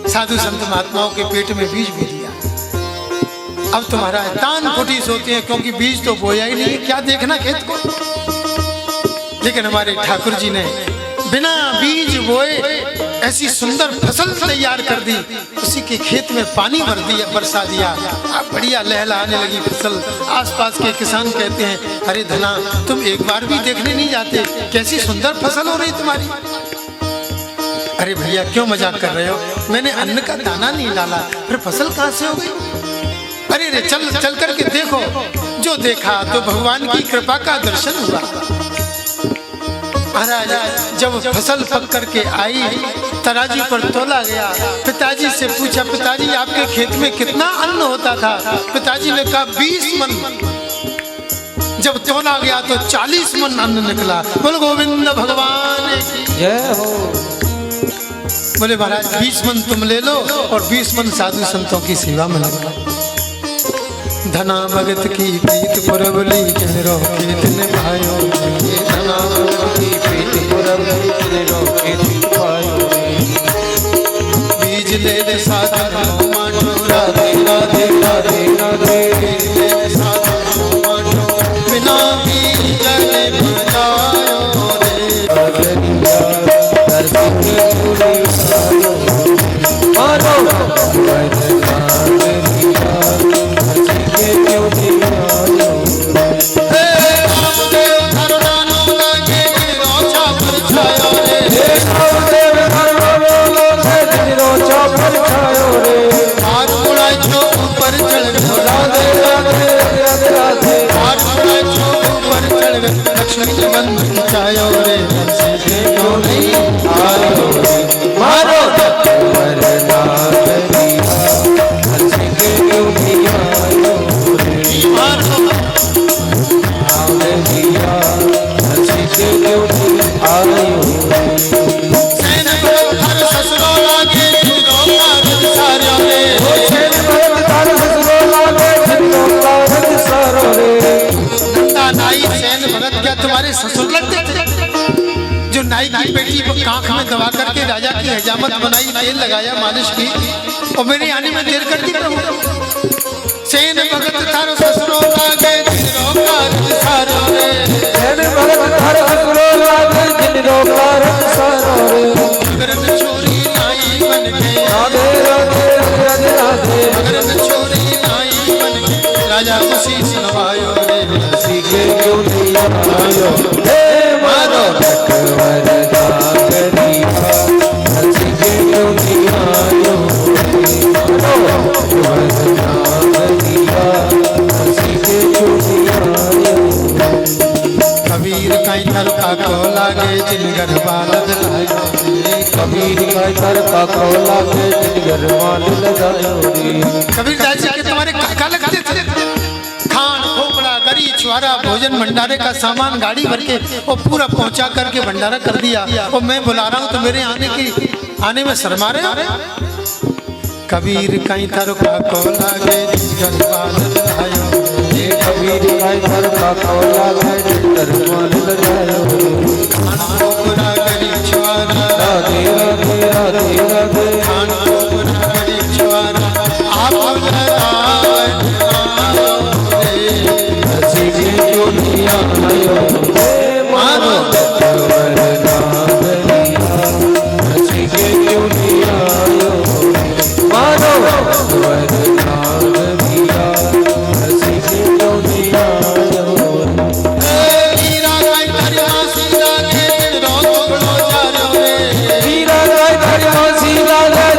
साधु संत महात्माओं के पेट में बीज बो दिया। अब तुम्हारा तान फुटीस होती है क्योंकि बीज तो बोया ही नहीं, क्या देखना खेत को। लेकिन हमारे ठाकुर जी ने बिना बीज बोए ऐसी सुंदर फसल तैयार कर दी। उसी के खेत में पानी भर दिया, बरसा दिया, बढ़िया लहलहाने लगी फसल। आसपास के किसान कहते हैं अरे धना तुम एक बार भी देखने नहीं जाते, कैसी सुंदर फसल हो रही तुम्हारी। अरे भैया क्यों मजाक कर रहे हो, मैंने अन्न का दाना नहीं डाला, फिर फसल कहाँ से हो गई। अरे रे चल चल करके देखो। जो देखा तो भगवान की कृपा का दर्शन हुआ। महाराज जब फसल पक करके आई, तराजू पर तोला गया। पिताजी से पूछा पिताजी आपके खेत में कितना अन्न होता था। पिताजी ने कहा 20 मन। जब तोला गया तो 40 मन अन्न निकला। बोल गोविंद भगवान की जय हो। बोले महाराज 20 मन तुम ले लो और 20 मन साधु संतों की सेवा में लगा। धना भगत की प्रीत पुरबली किनरो खेत ने भायो। धना भगत की प्रीत पुरबली किनरो खेत भायो। बीज ले ले साधु मानो राधे राधे राधे राधे। बीज ले ले साधु मानो बिना बीज ले बचायो रे। अगरिया दर्शन के सायो मानो वरना अगरिया हंसी के क्यों दियायो। हे रामदेव धरनानो लगे रोचा पर छायो रे। हे रामदेव धरनानो लगे रोचा पर छायो रे। हाथ बुढ़ाई जो ऊपर चढ़ गए। राधे राधे राधे राधे। हाथ बुढ़ाई जो ऊपर चढ़ गए। लक्ष्मी के बंधन छायो रे। क्यों नहीं आयो रे। मारो वरना अगरिया हंसी के क्यों दियायो रे। मारो अगरिया हंसी के क्यों दियायो रे। सैन भगत हर ससुरो लागे जिनो कारज सारो रे। सैन भगत हर ससुरो लागे जिनो कारज सारो रे। नंदा नाई सैन भगत क्या तुम्हारे ससुर लगते थे? जो नाई की बेटी को कांख में दबा करके राजा की हजामत बनाई, तेल लगाया, मालिश की और मेरे आने में देर कर दी प्रभु। सैन भगत थारो ससुरो लागे जिनो कारज सारो रे। सैन भगत हर ससुरो लागे जिनो कारज सारो रे। अगर न छोरी नाई बन के राधे राधे राधे राधे। अगर न छोरी नाई बन के राजा खुशी सुनवायो रे। हंसी के क्यों दियायो। हे मारो वरना अगरिया हंसी के क्यों दियायो रे। मारो वरना अगरिया हंसी के क्यों दियायो रे। कबीर कई थर का को लागे जिनगर बालद लायो रे। कबीर का घर का कोला के जिनगर मान लगायो रे। कबीर दास जी के तुम्हारे काका लगते थे। खान खोपड़ा गरी छुआरा भोजन भंडारे का सामान गाड़ी भर के वो पूरा पहुंचा करके भंडारा कर दिया। और मैं बुला रहा हूँ तो मेरे आने में शर्मा रहे। कबीर कई थर का को लागे जिनगर बालद लायो रे। कबीर का घर का कोला के जिनगर मान लगायो रे। खान खोपड़ा गरी छुआरा राधे राधे राधे राधे। खान खोपड़ा गरी छुआरा आप लगाए हंसी के क्यों दियायो रे। मारो वरना अगरिया हंसी के क्यों दियायो रे। मारो वरना अगरिया हंसी के क्यों दियायो रे। हीरा का धरिया सीधा के रोज बड़ो जा रे। हीरा गाय धरिया सीधा गाय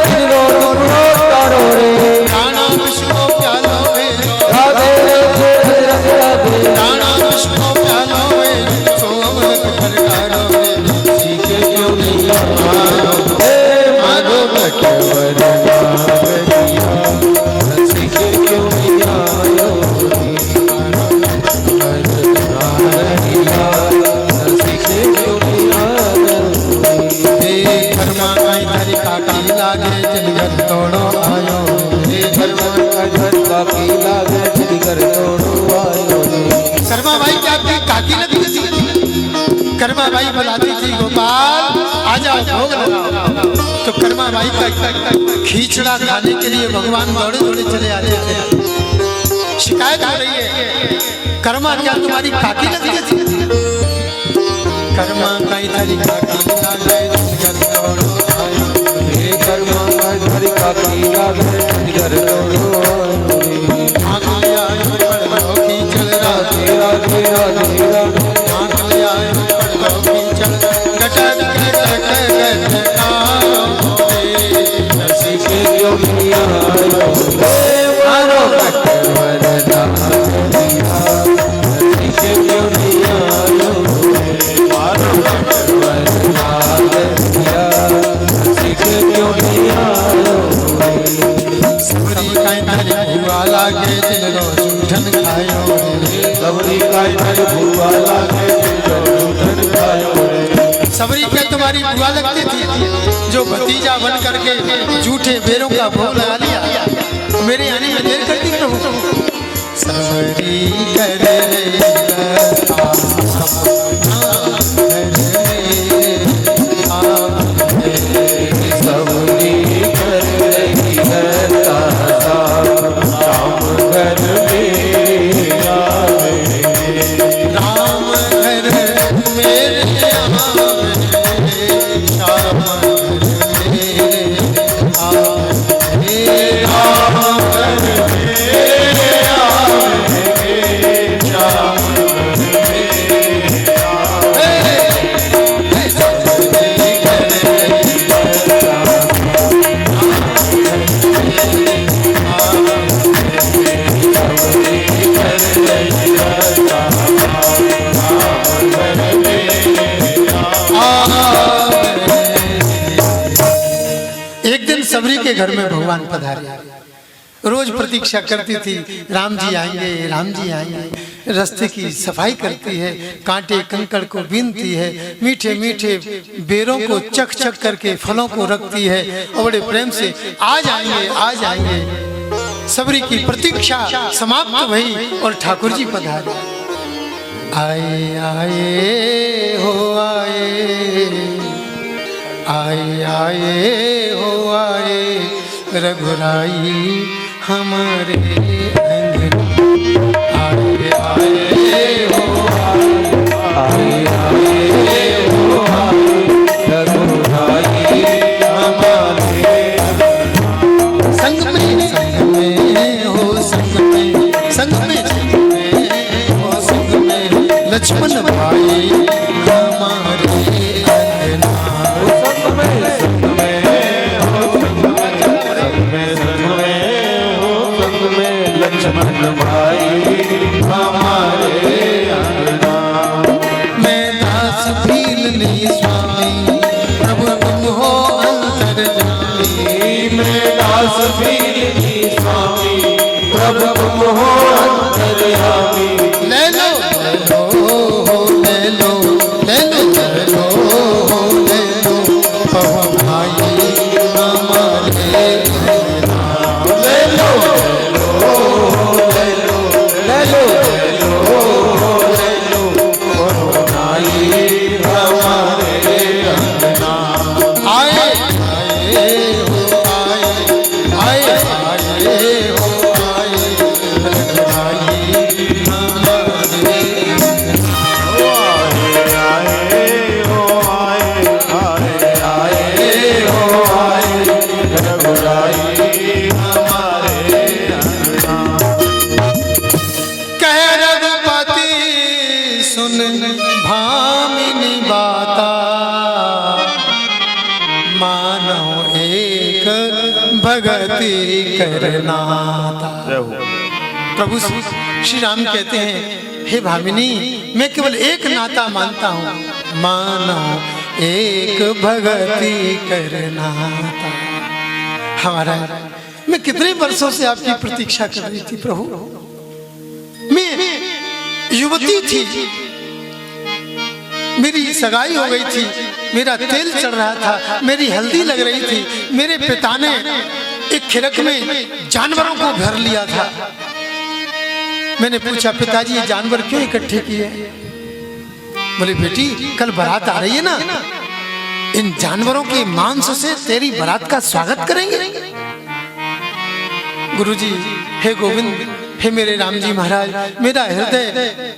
कर्मा बाई बुलाती थी, गोपाल आ जाओ भोग लगाओ। तो कर्मा बाई का खींचड़ा खाने के लिए भगवान दौड़े दौड़े चले आते थे। शिकायत हो रही है, कर्मा क्या तुम्हारी काकी लगती थी? कर्मा का इधर काकी लागे घर दौड़ो आयो, हे कर्मा का घर काकी लागे घर दौड़ो आंख ले आयो पड़ो खींचड़ राधे राधे राधे राधे आंख ले आयो पड़ो खींचड़ गटक गटक गटकारो रसी के योगिया आयो मारो कटवरदा दिया रसी के योगिया आयो मारो कटवरदा दिया रसी के योगिया आयो सबरी का इधर भुआ लागे जिनको जूठन खायो सबरी का इधर भुआ लागे जिनको जूठन खायो सबरी क्या तुम्हारी बुआ लगती थी जो भतीजा बन करके झूठे बेरों का भोग लगा लिया? मेरे आने में देर करती प्रभु। सबरी करे सबरी कर रही करता राम घर में राम घर मेरे श्याम सबरी के घर में भगवान पधारे। रोज प्रतीक्षा करती थी, राम जी आएंगे, राम जी आएंगे। रास्ते की सफाई करती है, कांटे कंकड़ को बीनती है, मीठे मीठे बेरों को चख चख करके फलों को रखती है और बड़े प्रेम से आ जाएंगे आ जाएंगे। सबरी की प्रतीक्षा समाप्त हुई और ठाकुर जी पधारे। आए आए हो आए, आए आए हो आए, रघुराई हमारे अंगन। आए आए हो आए, आए आए हो आए, रघुराई हमारे संग में हो, संग में संग में हो, संग में लक्ष्मण भाई हमारे अंगना। लक्ष्मण भाई हमारे अंगना। मैं दास भीलनी स्वामी, प्रभु तुम हो अंतर्यामी। मैं दास भीलनी स्वामी, प्रभु तुम हो अंतर्यामी। ले लो ले लो ले लो ले लो ले लो ले लो, प्रभु भाई हमारे अंगना। ले लो भामिनी बाता, मानो एक भगति करनाता। प्रभु श्री राम कहते हैं, हे भामिनी मैं केवल एक नाता मानता हूँ, मानो एक भगति करनाता। हमारा मैं कितने वर्षों से आपकी प्रतीक्षा कर रही थी प्रभु। मैं युवती थी, मेरी सगाई हो गई थी, मेरा तेल चढ़ रहा था, मेरी हल्दी लग रही थी। मेरे पिता ने एक खिरक में जानवरों को भर लिया था। मैंने पूछा, पिताजी ये जानवर क्यों इकट्ठे किए? बोले बेटी कल बारात आ रही है ना, इन जानवरों के मांस से तेरी बारात का स्वागत करेंगे। गुरुजी, हे गोविंद, हे मेरे राम जी महाराज, मेरा हृदय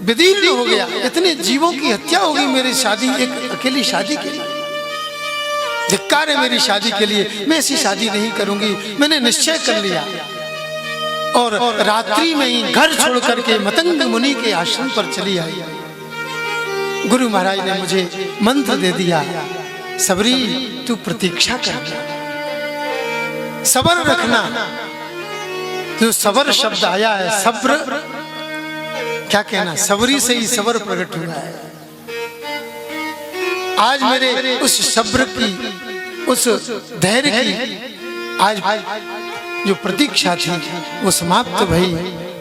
विदीर्ण हो गया, इतने जीवों की हत्या हो गई मेरी शादी, एक अकेली शादी के लिए। धिक्कार है मेरी शादी के लिए, मैं ऐसी शादी नहीं करूंगी, मैंने निश्चय कर लिया। और रात्रि में ही घर छोड़ करके मतंग मुनि के आश्रम पर चली आई। गुरु महाराज ने मुझे मंत्र दे दिया, सबरी तू प्रतीक्षा कर, सब्र रखना। जो सबर शब्द आया है, सब्र क्या कहना, सबरी से ही सबर प्रकट हुआ है। आज मेरे उस सब्र की, उस धैर्य की आज जो प्रतीक्षा थी वो समाप्त भई।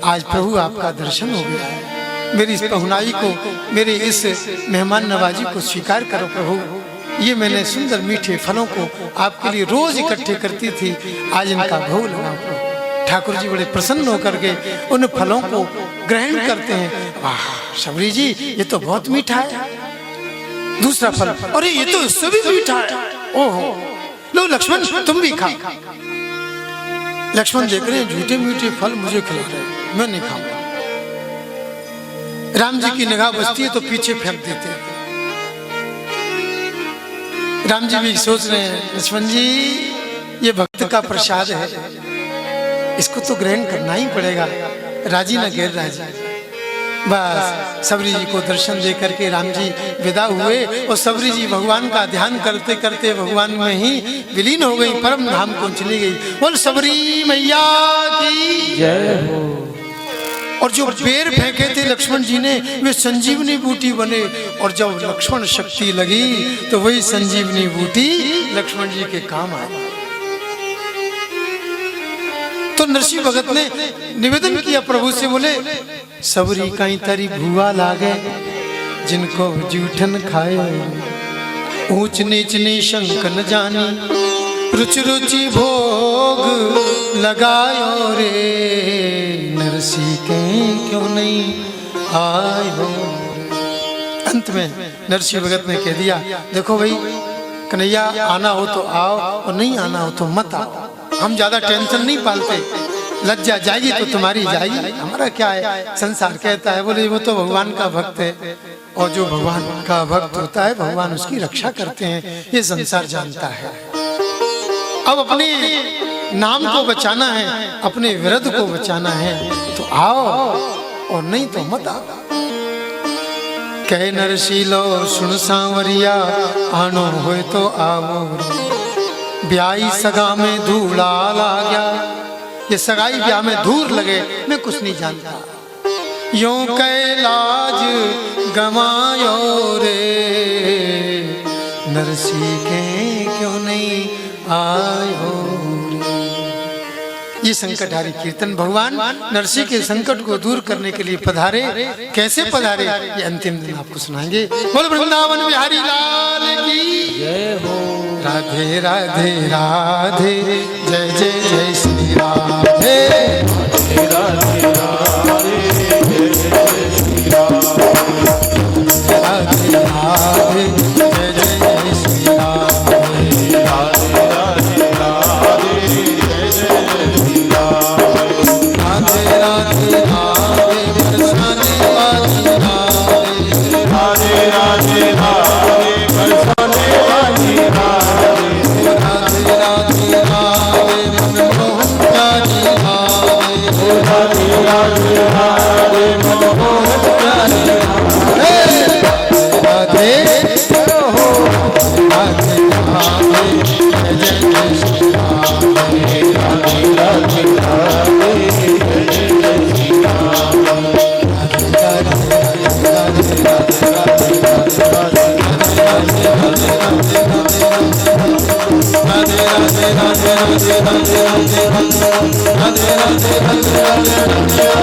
आज प्रभु आपका दर्शन हो गया है। मेरी इस पहुनाई को, मेरे इस मेहमान नवाजी को स्वीकार करो प्रभु। ये मैंने सुंदर मीठे फलों को आपके लिए रोज इकट्ठे करती थी, आज इनका भोग लगाओ प्रभु। ठाकुर जी बड़े प्रसन्न होकर के उन फलों को ग्रहण करते हैं। वाह सबरी जी, ये तो बहुत मीठा है। दूसरा फल, अरे ये तो इससे भी मीठा है। ओहो, लो लक्ष्मण तुम भी खाओ। लक्ष्मण देख रहे हैं झूठे मीठे फल मुझे खिला रहे हैं, मैं नहीं खाऊंगा। राम जी की निगाह बचती है तो पीछे फेंक देते हैं। राम जी भी सोच रहे हैं, लक्ष्मण जी ये भक्त का प्रसाद है, इसको तो ग्रहण करना ही पड़ेगा, राजी ना गैर राजी। बस सबरी जी को दर्शन दे करके राम जी विदा हुए और सबरी जी भगवान का ध्यान करते करते भगवान में ही विलीन हो गई, परम धाम को चली गई। बोल सबरी मैया की जय हो। और जो बेर फेंके थे लक्ष्मण जी ने, वे संजीवनी बूटी बने। और जब लक्ष्मण शक्ति लगी तो वही संजीवनी बूटी लक्ष्मण जी के काम आई। तो नरसिंह भगत ने निवेदन किया प्रभु से, बोले सबरी कई तारी भुआ लागे, जिनको जूठन खाए, ऊंच नीच निशंक न जानी, रुचि रुचि भोग लगायो रे, नरसिंह के क्यों नहीं आयो। अंत में नरसिंह भगत ने कह दिया, देखो भाई कन्हैया, आना हो तो आओ और नहीं आना हो तो मत आओ। हम ज्यादा टेंशन नहीं पालते, लज्जा जाएगी तो तुम्हारी जाएगी, हमारा क्या है। संसार कहता है, बोले वो तो भगवान का भक्त है, और जो भगवान का भक्त होता है भगवान उसकी रक्षा करते हैं, ये संसार जानता है। अब अपने नाम को बचाना है, अपने विरध को बचाना है तो आओ और नहीं तो मत आओ। कह नरसीलो सुन सांवरिया, आनो हो तो आओ। ब्याई सगा में धूला ला गया, ये सगाई ब्याह में धूल लगे, मैं कुछ नहीं जानता। यों कैलाज गमायो रे, नरसिंह के क्यों नहीं आयो रे। ये संकटहारी कीर्तन भगवान नरसिंह के संकट को दूर करने के लिए पधारे। कैसे पधारे ये अंतिम दिन आपको सुनाएंगे। बोल वृंदावन बिहारी लाल की जय हो। राधे राधे राधे, जय जय जय श्री राधे। राधे राधे राधे, जय जय श्री राधे। राधे राधे, जय जय श्री राधे। राधे राधे राधे, जय जय श्री राधे। राधे राधे राधे, बरसाने वाली राधे। राधे राधे राधे, बरसाने वाली राधे। राधे राधे राधे, मनमोहन प्यारी राधे। राधे राधे राधे, मनमोहन प्यारी राधे। राधे हो, राधे राधे, जय जय श्री राधे। राधे राधे राधे, जय जय श्री राधे। राधे राधे राधे, राधे राधे राधे, राधे राधे राधे, राधे राधे राधे, राधे राधे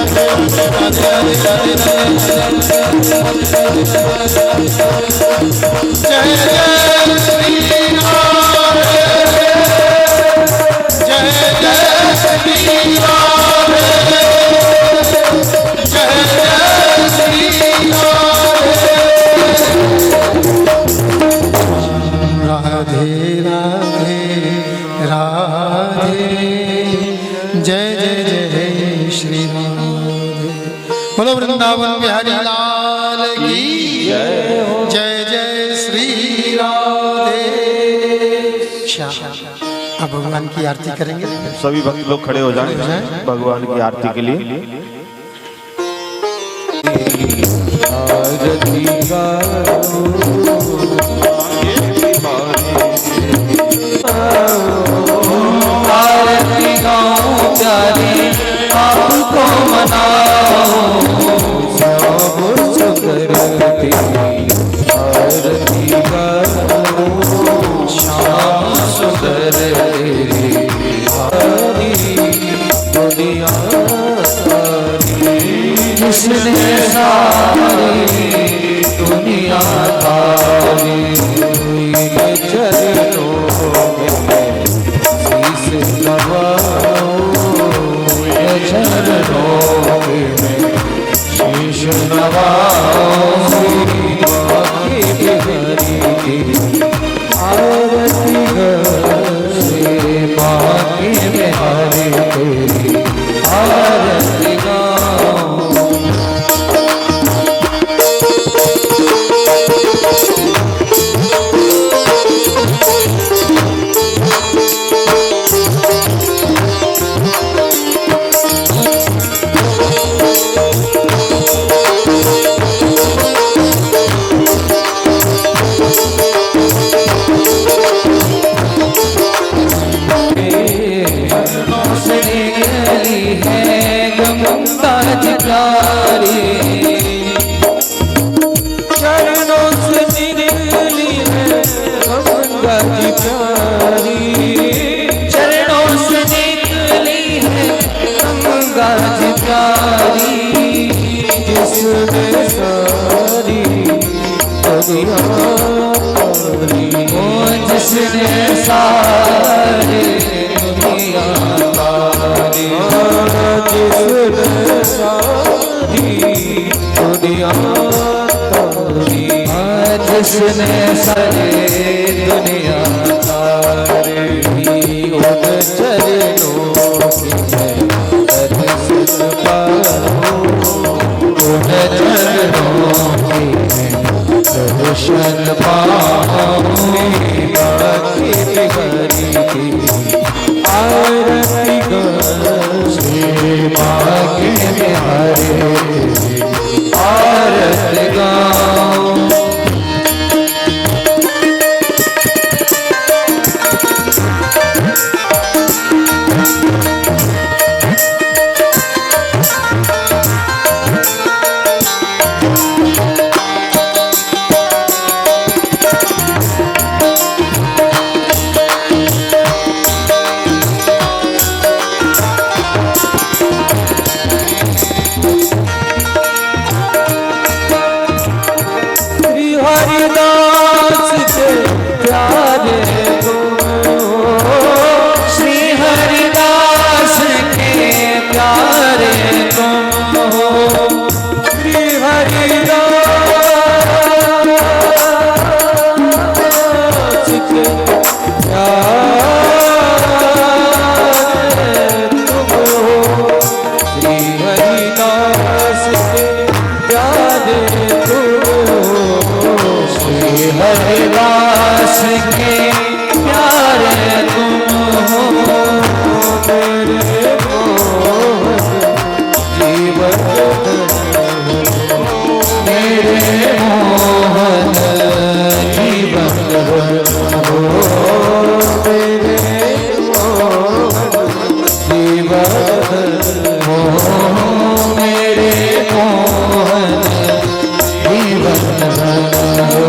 राधे, राधे राधे जय जय श्री राधे। श्री राधे। बोलो वृंदावन बिहारी लाल की जय जय श्री राधे श्याम। अब भगवान की आरती करेंगे। सभी भक्त लोग खड़े हो जाएं भगवान की आरती के लिए। आरती आरती गाओ प्यारे आपको मनाओ श्याम सुंदर तेरी आरती गाओ श्याम सुंदर तेरी दुनिया जिसने सारी दुनिया तारी चरणों में शीश नवाओ चरणों में शीश नवाओ बिहारी की आरती से बाकी में हरे तेरी आरती गाओ। चरणों से निकली है गंगा जी प्यारी चरणों से निकली है गंगा जी प्यारी जिसने सारी दुनिया तारी जिसने सारी दुनिया तारी जिसने सारी दुनिया तारी जिसने सारी दुनिया तारी उन चरणों में दर्शन पाओ उन चरणों में दर्शन पाओ बाकी बिहारी की आरती श्री बाकी बिहारी आरती गाओ। हरिदास के प्यारे श्री हरिदास के प्यारे तुम हो श्री हरिदास के प्यारे तुम हो श्री हरिदास के प्यारे हरिदास के प्यारे तुम हो मेरे मोहन जीवन मेरे मोहन जीवन हो मेरे मोहन जीवन हो मेरे मोहन जीवन हो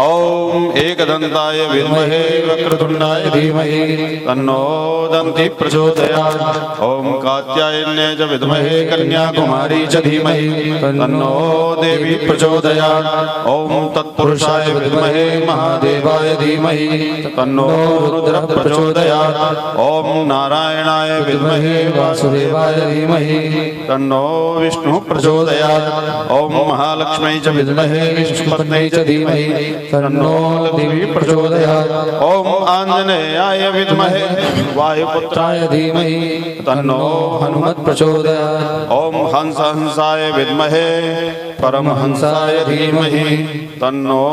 ओम एकदंताय विद्महे वक्रतुंडाय धीमहि तन्नो दन्ति प्रचोदयात्। ओम कात्यायन्ये च विद्महे कन्याकुमारी च धीमहि तन्नो देवी प्रचोदयात्। ओम तत्पुरुषाय विद्महे महादेवाय धीमहि तन्नो रुद्रः प्रचोदयात्। ओम नारायणाय विद्महे वासुदेवाय धीमहि तन्नो विष्णुः प्रचोदयात्। ओम महालक्ष्म्यै च विद्महे विष्णुपत्न्यै च धीमहि तन्नो देवी प्रचोदयात्। ओम आंजनेयाय विद्महे वायुपुत्राय धीमहि तन्नो हनुमत् प्रचोदयात्। ओम हंस हंसाय विद्महे परमहंसाय धीमहि तन्नो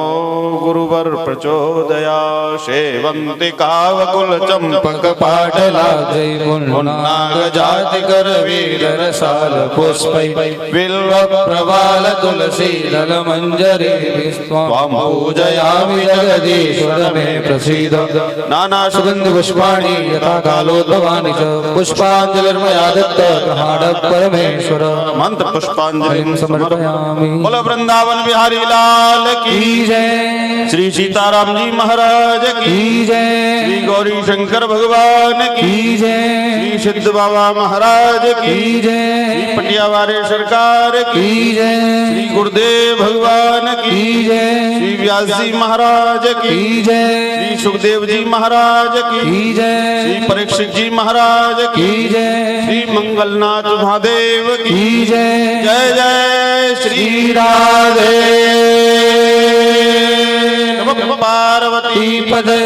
गुरुवर प्रचोदयात्। सेवन्ति कावकुल चंपक पाटला जयमुन्नाग जाति कर वीर रसाल पुष्पै बिल्व प्रवाल तुलसी दल मंजरी स्वाम पूजयामि जगदीश्वर मे प्रसीद। नाना सुगंध पुष्पाणि यथा कालोद्भवानि च पुष्पांजलिर्मया दत्त गृहाण परमेश्वर। मंत्र पुष्पांजलिं समर्पयामि। बोलो वृंदावन बिहारी लाल की जय। श्री सीताराम जी महाराज की जय। श्री गौरी शंकर भगवान की जय। श्री सिद्ध बाबा महाराज की जय। श्री पटियावारे सरकार की जय। श्री गुरुदेव भगवान की जय। श्री व्यास जी महाराज की जय। श्री सुखदेव जी महाराज की जय। श्री परीक्षित जी महाराज की जय। श्री मंगलनाथ महादेव की जय। जय जय श्री राधे नमः पार्वती पदे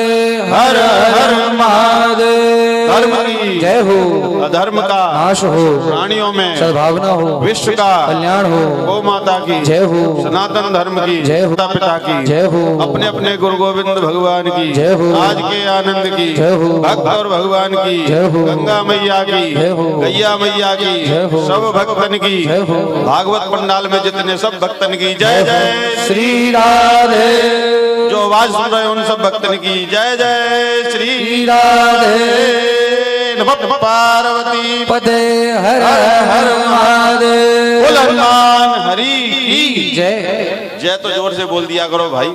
हर हर महादेव। धर्म की जय हो, अधर्म का नाश हो, प्राणियों में सद्भावना हो, विश्व का कल्याण हो, गौ माता की जय हो, सनातन धर्म की जय हो, पिता की जय हो, अपने अपने गुरु गोविंद भगवान की जय हो, आज के आनंद की जय हो, भक्त और भगवान की जय हो, गंगा मैया की जय हो, गैया मैया की जय हो, सब भक्तन की जय हो, भागवत पंडाल में जितने सब भक्तन की जय जय श्री राधे। जो आवाज सुन रहे उन सब भक्तन की जय जय श्री राधे नमः पार्वती पदे हर हर महादेव। हरि की जय। जय तो जोर से बोल दिया करो भाई।